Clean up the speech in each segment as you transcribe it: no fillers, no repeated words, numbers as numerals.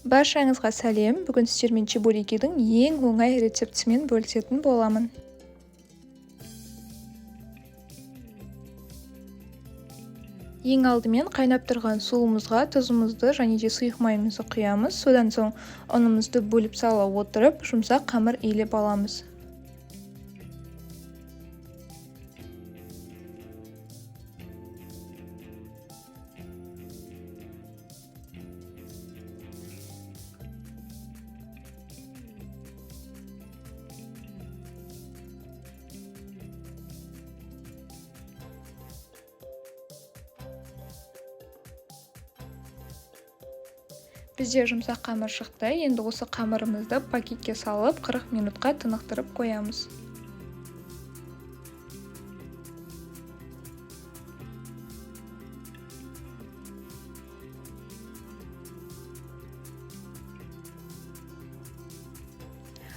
Баршаңызға сәлем. Бүгін сіздермен чебурекидің ең оңай рецептісімен бөлісетін боламын. Ең алдымен қайнап тұрған суымызға тұзымызды және де сұйық майымызды құямыз. Содан соң ұнымызды бөліп сала отырып, жұмсақ қамыр илеп аламыз. Бізде жұмсақ қамыр шықты. Енді осы қамырымызды пакетке салып 40 минутқа тынықтырып қоямыз.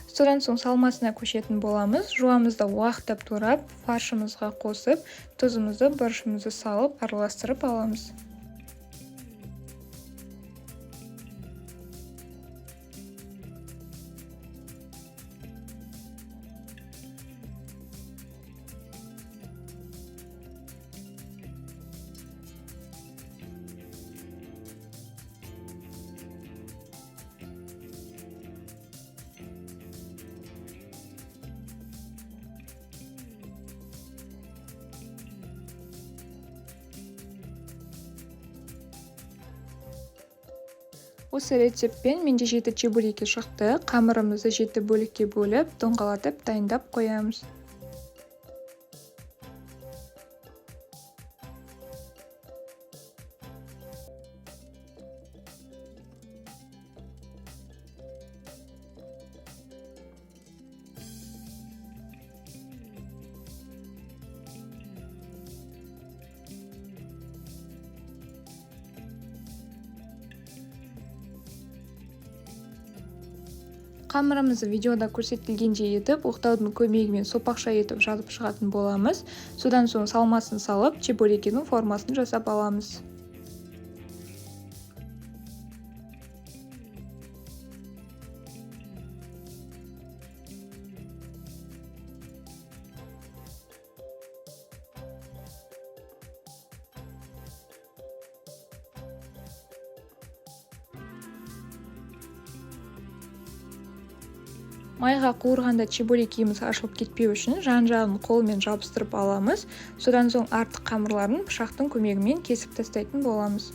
Содан соң салмасына көшетін боламыз. Жуамызды уақыттап турап, фаршымызға қосып, тұзымызды, бұрышымызды салып, араластырып аламыз. Осы рецептпен менде 7 чебуреки шықты. Қамырымызды 7 бөлікке бөліп, доңғалатып дайындап қоямыз. Қамырымызды видеода көрсетілгендей етіп, оқтаудың көмегімен сопақша етіп жазып шығатын боламыз. Содан соң салмасын салып, чебурекидің формасын жасап аламыз. Майға қуырғанда чебурекиіміз ашылып кетпеу үшін жан-жағын қолмен жабыстырып аламыз. Содан соң артық қамырларын пышақтың көмегімен кесіп тастайтын боламыз.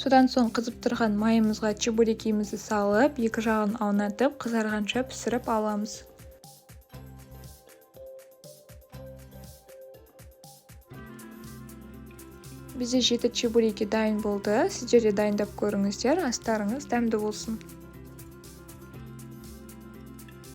Содан соң қызып тұрған майымызға чебурекиімізді салып, екі жағын аунатып, қызарғанша пісіріп аламыз. Бізде 7 чебуреки дайын болды. Сіздер де дайындап көріңіздер, астарыңыз дәмді болсын.